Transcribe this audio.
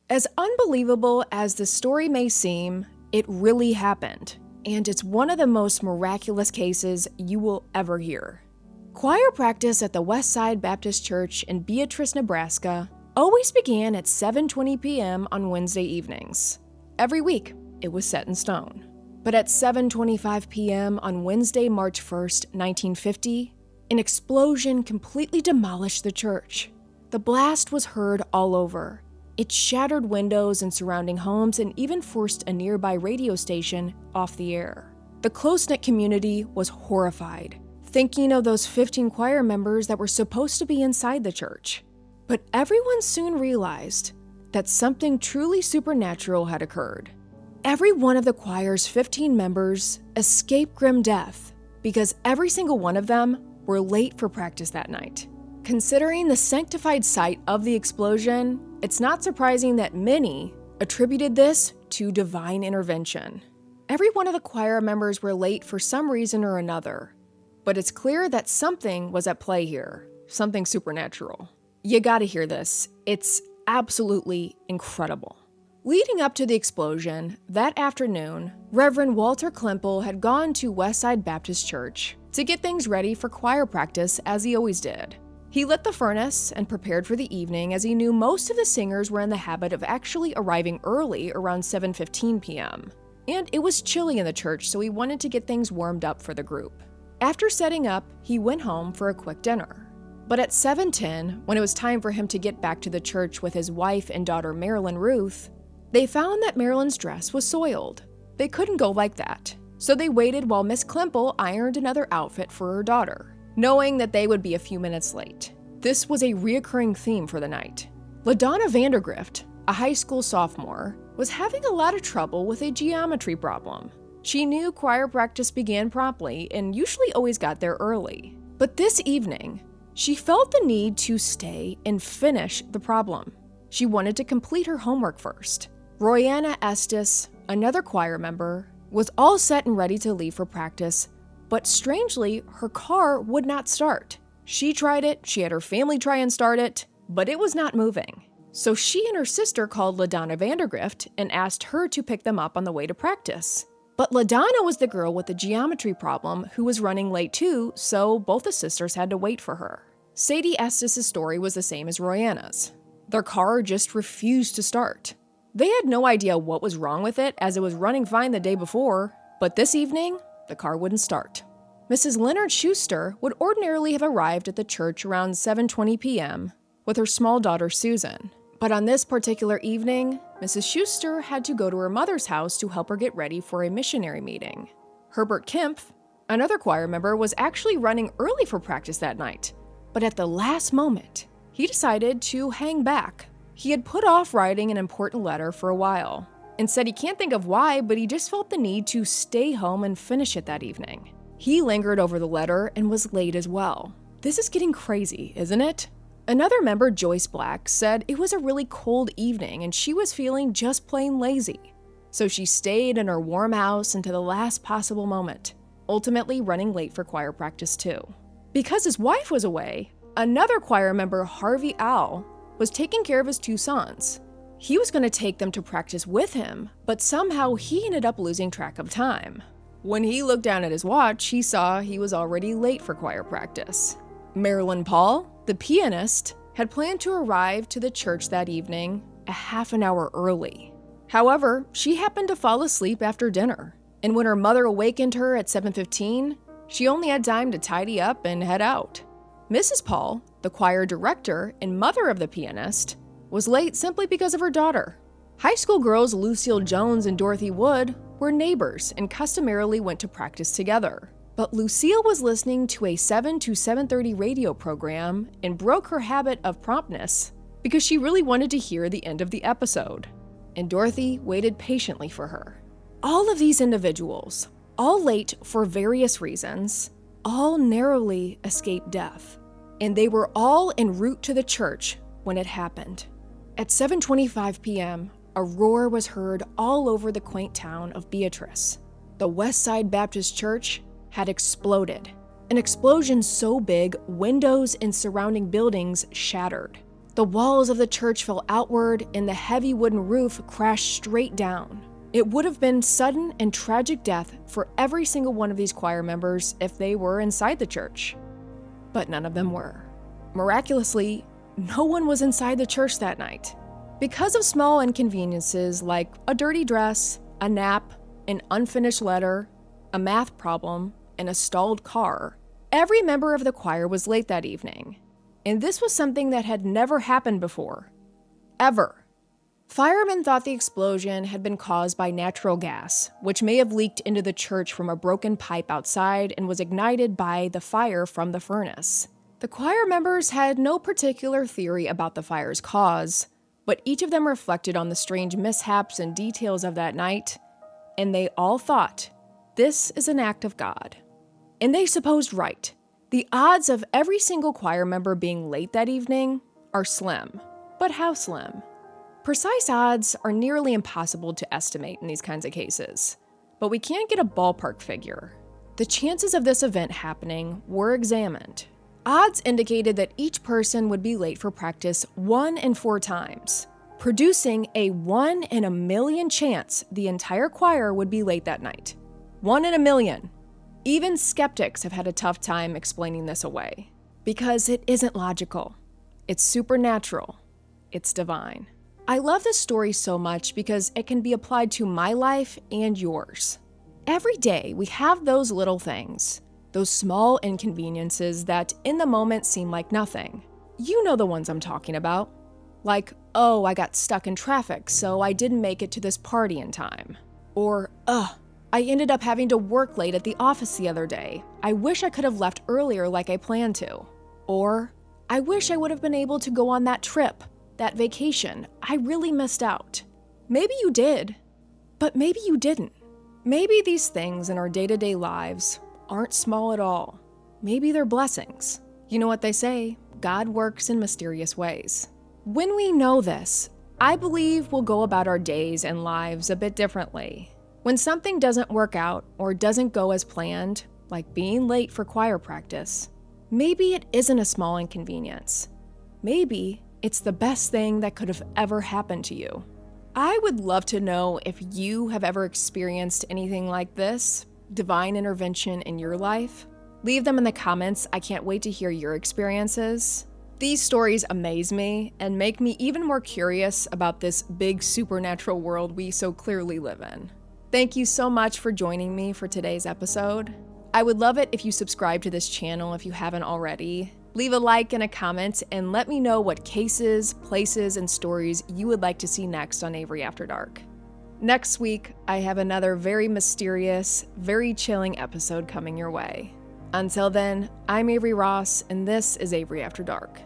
As unbelievable as the story may seem, it really happened, and it's one of the most miraculous cases you will ever hear. Choir practice at the Westside Baptist Church in Beatrice, Nebraska always began at 7:20 p.m. on Wednesday evenings. Every week, it was set in stone. But at 7:25 p.m. on Wednesday, March 1st, 1950, an explosion completely demolished the church. The blast was heard all over. It shattered windows in surrounding homes and even forced a nearby radio station off the air. The close-knit community was horrified, thinking of those 15 choir members that were supposed to be inside the church. But everyone soon realized that something truly supernatural had occurred. Every one of the choir's 15 members escaped grim death because every single one of them were late for practice that night. Considering the sanctified site of the explosion, it's not surprising that many attributed this to divine intervention. Every one of the choir members were late for some reason or another, but it's clear that something was at play here, something supernatural. You gotta hear this. It's absolutely incredible. Leading up to the explosion, that afternoon, Reverend Walter Klemple had gone to Westside Baptist Church to get things ready for choir practice as he always did. He lit the furnace and prepared for the evening as he knew most of the singers were in the habit of actually arriving early around 7:15 p.m. And it was chilly in the church, so he wanted to get things warmed up for the group. After setting up, he went home for a quick dinner. But at 7:10, when it was time for him to get back to the church with his wife and daughter Marilyn Ruth, they found that Marilyn's dress was soiled. They couldn't go like that, so they waited while Miss Klemple ironed another outfit for her daughter, knowing that they would be a few minutes late. This was a reoccurring theme for the night. LaDonna Vandergrift, a high school sophomore, was having a lot of trouble with a geometry problem. She knew choir practice began promptly and usually always got there early. But this evening, she felt the need to stay and finish the problem. She wanted to complete her homework first. Royanna Estes, another choir member, was all set and ready to leave for practice, but strangely, her car would not start. She tried it, she had her family try and start it, but it was not moving. So she and her sister called LaDonna Vandergrift and asked her to pick them up on the way to practice. But LaDonna was the girl with the geometry problem who was running late too, so both the sisters had to wait for her. Sadie Estes' story was the same as Royanna's. Their car just refused to start. They had no idea what was wrong with it as it was running fine the day before, but this evening, the car wouldn't start. Mrs. Leonard Schuster would ordinarily have arrived at the church around 7:20 p.m. with her small daughter Susan. But on this particular evening, Mrs. Schuster had to go to her mother's house to help her get ready for a missionary meeting. Herbert Kempf, another choir member, was actually running early for practice that night, but at the last moment, he decided to hang back. He had put off writing an important letter for a while, and said he can't think of why, but he just felt the need to stay home and finish it that evening. He lingered over the letter and was late as well. This is getting crazy, isn't it? Another member, Joyce Black, said it was a really cold evening and she was feeling just plain lazy. So she stayed in her warm house until the last possible moment, ultimately running late for choir practice too. Because his wife was away, another choir member, Harvey Owl, was taking care of his two sons. He was going to take them to practice with him, but somehow he ended up losing track of time. When he looked down at his watch, he saw he was already late for choir practice. Marilyn Paul, the pianist, had planned to arrive to the church that evening a half an hour early. However, she happened to fall asleep after dinner, and when her mother awakened her at 7:15, she only had time to tidy up and head out. Mrs. Paul, the choir director and mother of the pianist, was late simply because of her daughter. High school girls Lucille Jones and Dorothy Wood were neighbors and customarily went to practice together. But Lucille was listening to a 7 to 7:30 radio program and broke her habit of promptness because she really wanted to hear the end of the episode. And Dorothy waited patiently for her. All of these individuals, all late for various reasons, all narrowly escaped death. And they were all en route to the church when it happened. At 7:25 p.m., a roar was heard all over the quaint town of Beatrice. The Westside Baptist Church had exploded. An explosion so big, windows in surrounding buildings shattered. The walls of the church fell outward and the heavy wooden roof crashed straight down. It would have been sudden and tragic death for every single one of these choir members if they were inside the church. But none of them were. Miraculously, no one was inside the church that night. Because of small inconveniences like a dirty dress, a nap, an unfinished letter, a math problem, and a stalled car, every member of the choir was late that evening. And this was something that had never happened before. Ever. Firemen thought the explosion had been caused by natural gas, which may have leaked into the church from a broken pipe outside and was ignited by the fire from the furnace. The choir members had no particular theory about the fire's cause, but each of them reflected on the strange mishaps and details of that night, and they all thought, this is an act of God. And they supposed right. The odds of every single choir member being late that evening are slim. But how slim? Precise odds are nearly impossible to estimate in these kinds of cases, but we can't get a ballpark figure. The chances of this event happening were examined. Odds indicated that each person would be late for practice 1 in 4 times, producing a 1 in a million chance the entire choir would be late that night. 1 in a million. Even skeptics have had a tough time explaining this away, because it isn't logical. It's supernatural. It's divine. I love this story so much because it can be applied to my life and yours. Every day we have those little things, those small inconveniences that in the moment seem like nothing. You know the ones I'm talking about. Like, oh, I got stuck in traffic, so I didn't make it to this party in time. Or, I ended up having to work late at the office the other day. I wish I could have left earlier like I planned to. Or, I wish I would have been able to go on that trip. That vacation, I really missed out. Maybe you did, but maybe you didn't. Maybe these things in our day-to-day lives aren't small at all. Maybe they're blessings. You know what they say, God works in mysterious ways. When we know this, I believe we'll go about our days and lives a bit differently. When something doesn't work out or doesn't go as planned, like being late for choir practice, maybe it isn't a small inconvenience. Maybe it's the best thing that could have ever happened to you. I would love to know if you have ever experienced anything like this, divine intervention in your life. Leave them in the comments. I can't wait to hear your experiences. These stories amaze me and make me even more curious about this big supernatural world we so clearly live in. Thank you so much for joining me for today's episode. I would love it if you subscribe to this channel if you haven't already. Leave a like and a comment, and let me know what cases, places, and stories you would like to see next on Avery After Dark. Next week, I have another very mysterious, very chilling episode coming your way. Until then, I'm Avery Ross, and this is Avery After Dark.